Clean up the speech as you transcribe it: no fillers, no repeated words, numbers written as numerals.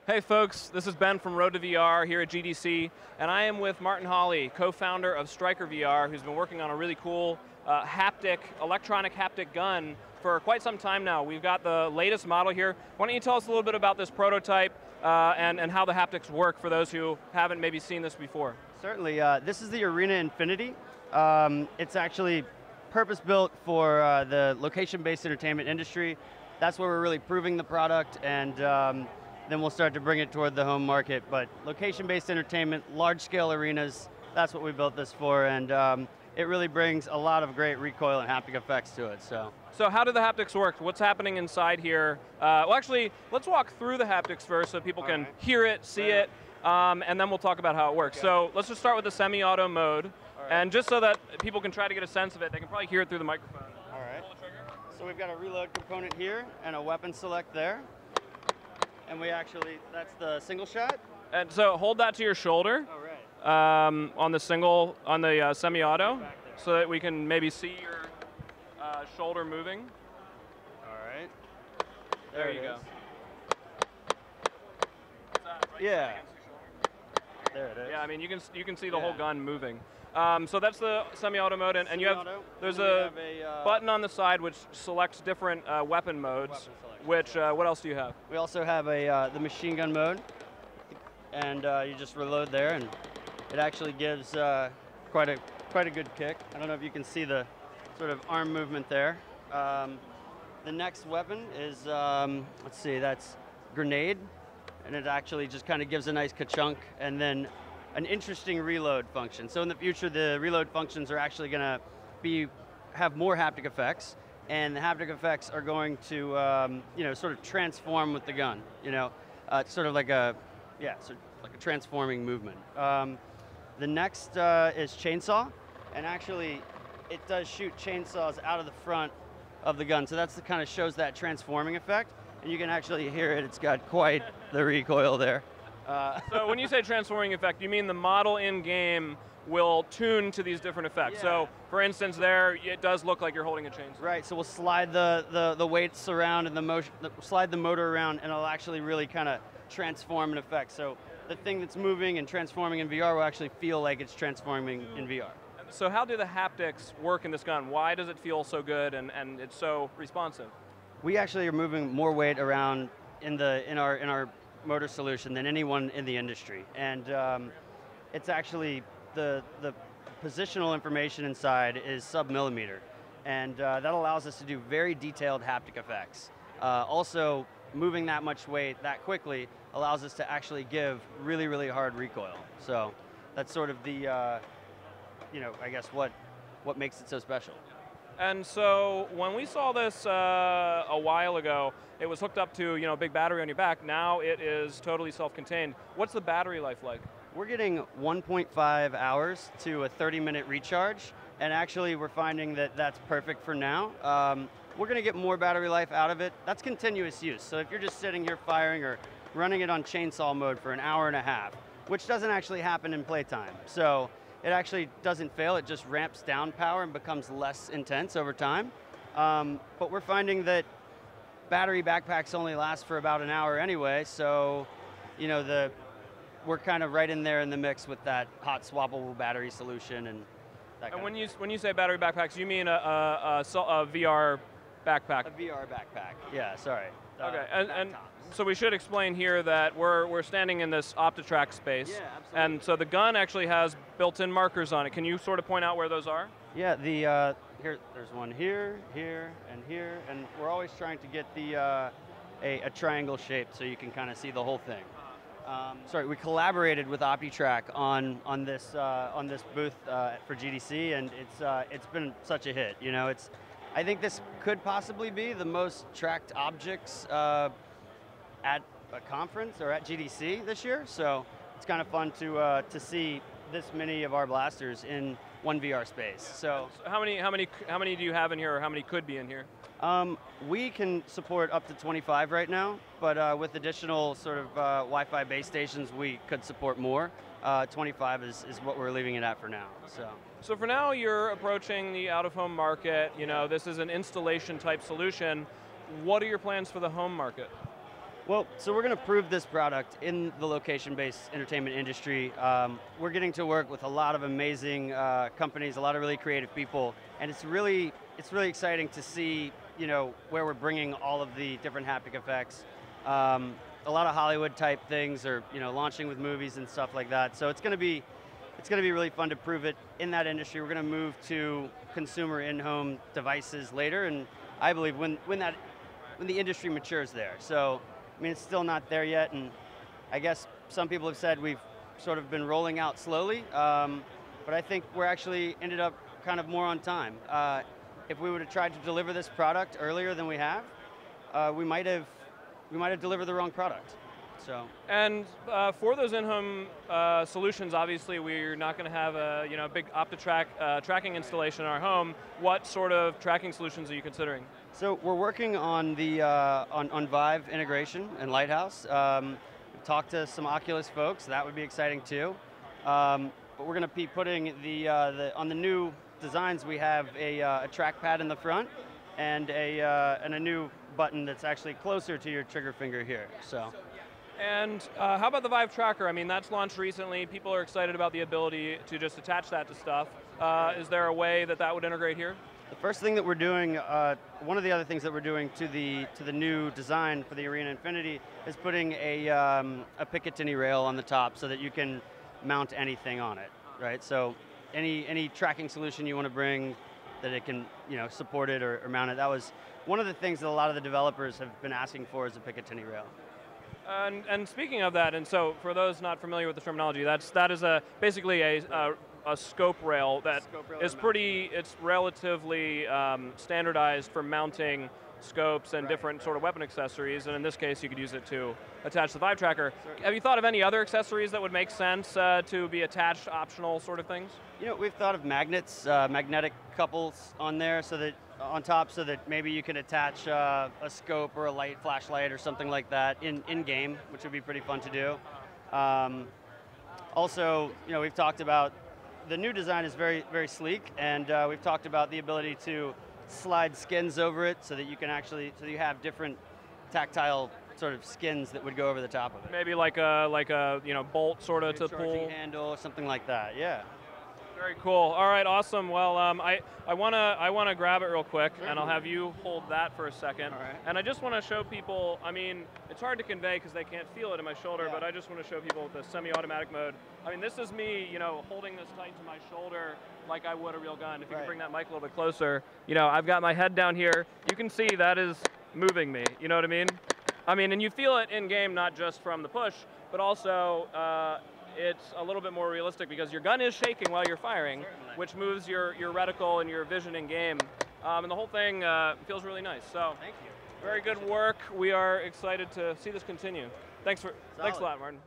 Hey folks, this is Ben from Road to VR here at GDC, and I am with Martin Hawley, co-founder of StrikerVR, who's been working on a really cool electronic haptic gun for quite some time now. We've got the latest model here. Why don't you tell us a little bit about this prototype and how the haptics work for those who haven't maybe seen this before? Certainly, this is the Arena Infinity. It's actually purpose-built for the location-based entertainment industry. That's where we're really proving the product, and then we'll start to bring it toward the home market. But location-based entertainment, large-scale arenas, that's what we built this for, and it really brings a lot of great recoil and haptic effects to it. So how do the haptics work? What's happening inside here? Well, actually, let's walk through the haptics first so people can hear it, see it, and then we'll talk about how it works. Okay. So let's just start with the semi-auto mode, and just so that people can try to get a sense of it, they can probably hear it through the microphone. All right. Pull the trigger. So we've got a reload component here and a weapon select there. And that's the single shot. And so hold that to your shoulder. Oh, right. On the semi-auto, so that we can maybe see your shoulder moving. All right. There you go. Right, yeah. There it is. Yeah, I mean you can see the whole gun moving. So that's the semi-auto mode, and there's a button on the side which selects different weapon modes. What else do you have? We also have the machine gun mode, and you just reload there, and it actually gives quite a good kick. I don't know if you can see the sort of arm movement there. The next weapon is let's see, that's grenade, and it actually just kind of gives a nice ka-chunk, and then an interesting reload function. So in the future, the reload functions are actually going to have more haptic effects, and the haptic effects are going to sort of transform with the gun. Sort of like a transforming movement. The next is chainsaw, and actually it does shoot chainsaws out of the front of the gun. So that's the kind of shows that transforming effect, and you can actually hear it. It's got quite the recoil there. So when you say transforming effect, you mean the model in-game will tune to these different effects. Yeah. So for instance there, it does look like you're holding a chainsaw. Right, so we'll slide the weights around and slide the motor around, and it'll actually really kind of transform an effect. So the thing that's moving and transforming in VR will actually feel like it's transforming in VR. So how do the haptics work in this gun? Why does it feel so good and it's so responsive? We actually are moving more weight around in our motor solution than anyone in the industry, and it's actually the positional information inside is sub-millimeter, and that allows us to do very detailed haptic effects. Also, moving that much weight that quickly allows us to actually give really, really hard recoil. So that's sort of the I guess what makes it so special. And so when we saw this a while ago, it was hooked up to a big battery on your back. Now it is totally self-contained. What's the battery life like? We're getting 1.5 hours to a 30-minute recharge, and actually we're finding that that's perfect for now. We're going to get more battery life out of it. That's continuous use. So if you're just sitting here firing or running it on chainsaw mode for an hour and a half, which doesn't actually happen in playtime. So it actually doesn't fail, it just ramps down power and becomes less intense over time. But we're finding that battery backpacks only last for about an hour anyway, so we're kind of right in there in the mix with that hot swappable battery solution and that. And when you say battery backpacks, you mean a VR backpack? A VR backpack, yeah, sorry. Okay, and so we should explain here that we're standing in this OptiTrack space. Yeah, absolutely. And so the gun actually has built-in markers on it. Can you sort of point out where those are? Yeah, there's one here, and here, and we're always trying to get a triangle shape so you can kind of see the whole thing. We collaborated with OptiTrack on this booth for GDC, and it's been such a hit. I think this could possibly be the most tracked objects at a conference or at GDC this year. So it's kind of fun to see this many of our blasters in one VR space. So how many do you have in here, or how many could be in here? We can support up to 25 right now, but with additional sort of Wi-Fi base stations, we could support more. 25 is what we're leaving it at for now. So for now, you're approaching the out-of-home market. This is an installation type solution. What are your plans for the home market? Well, so we're going to prove this product in the location-based entertainment industry. We're getting to work with a lot of amazing companies, a lot of really creative people, and it's really exciting to see, you know, where we're bringing all of the different haptic effects. A lot of Hollywood type things, or you know, launching with movies and stuff like that. So it's going to be really fun to prove it in that industry. We're going to move to consumer in-home devices later, and I believe when the industry matures there. So. I mean, it's still not there yet, and I guess some people have said we've sort of been rolling out slowly, but I think we're actually ended up kind of more on time. If we would have tried to deliver this product earlier than we have, we might have delivered the wrong product. So. And for those in-home solutions, obviously we're not going to have a big OptiTrack tracking installation in our home. What sort of tracking solutions are you considering? So we're working on the on Vive integration and Lighthouse. We've talked to some Oculus folks. That would be exciting too. But we're going to be putting on the new designs. We have a trackpad in the front and a new button that's actually closer to your trigger finger here. So. And how about the Vive Tracker? I mean, that's launched recently. People are excited about the ability to just attach that to stuff. Is there a way that would integrate here? The first thing that we're doing, one of the other things that we're doing to the new design for the Arena Infinity is putting a Picatinny Rail on the top so that you can mount anything on it, right? So any tracking solution you want to bring, that it can support it or mount it. That was one of the things that a lot of the developers have been asking for, is a Picatinny Rail. And speaking of that, and so for those not familiar with the terminology, that is basically a scope rail that is it's relatively standardized for mounting scopes and different sort of weapon accessories, and in this case you could use it to attach the Vive Tracker. Certainly. Have you thought of any other accessories that would make sense to be attached, optional sort of things? You know, we've thought of magnets, magnetic couples on there, so that on top, so that maybe you can attach a scope or a flashlight or something like that in game, which would be pretty fun to do. Also, we've talked about the new design is very, very sleek, and we've talked about the ability to slide skins over it so that you can so you have different tactile sort of skins that would go over the top of it. Maybe like a bolt sort of to pull. Handle or something like that, yeah. Very cool. All right, awesome. Well, I wanna grab it real quick, and I'll have you hold that for a second. All right. And I just want to show people. I mean, it's hard to convey because they can't feel it in my shoulder, but I just want to show people the semi-automatic mode. I mean, this is me, holding this tight to my shoulder like I would a real gun. If you can bring that mic a little bit closer, I've got my head down here. You can see that is moving me. You know what I mean? I mean, and you feel it in game, not just from the push, but also. It's a little bit more realistic because your gun is shaking while you're firing, which moves your reticle and your vision in game. And the whole thing feels really nice. So, thank you. Very good work. We are excited to see this continue. Thanks a lot, Martin.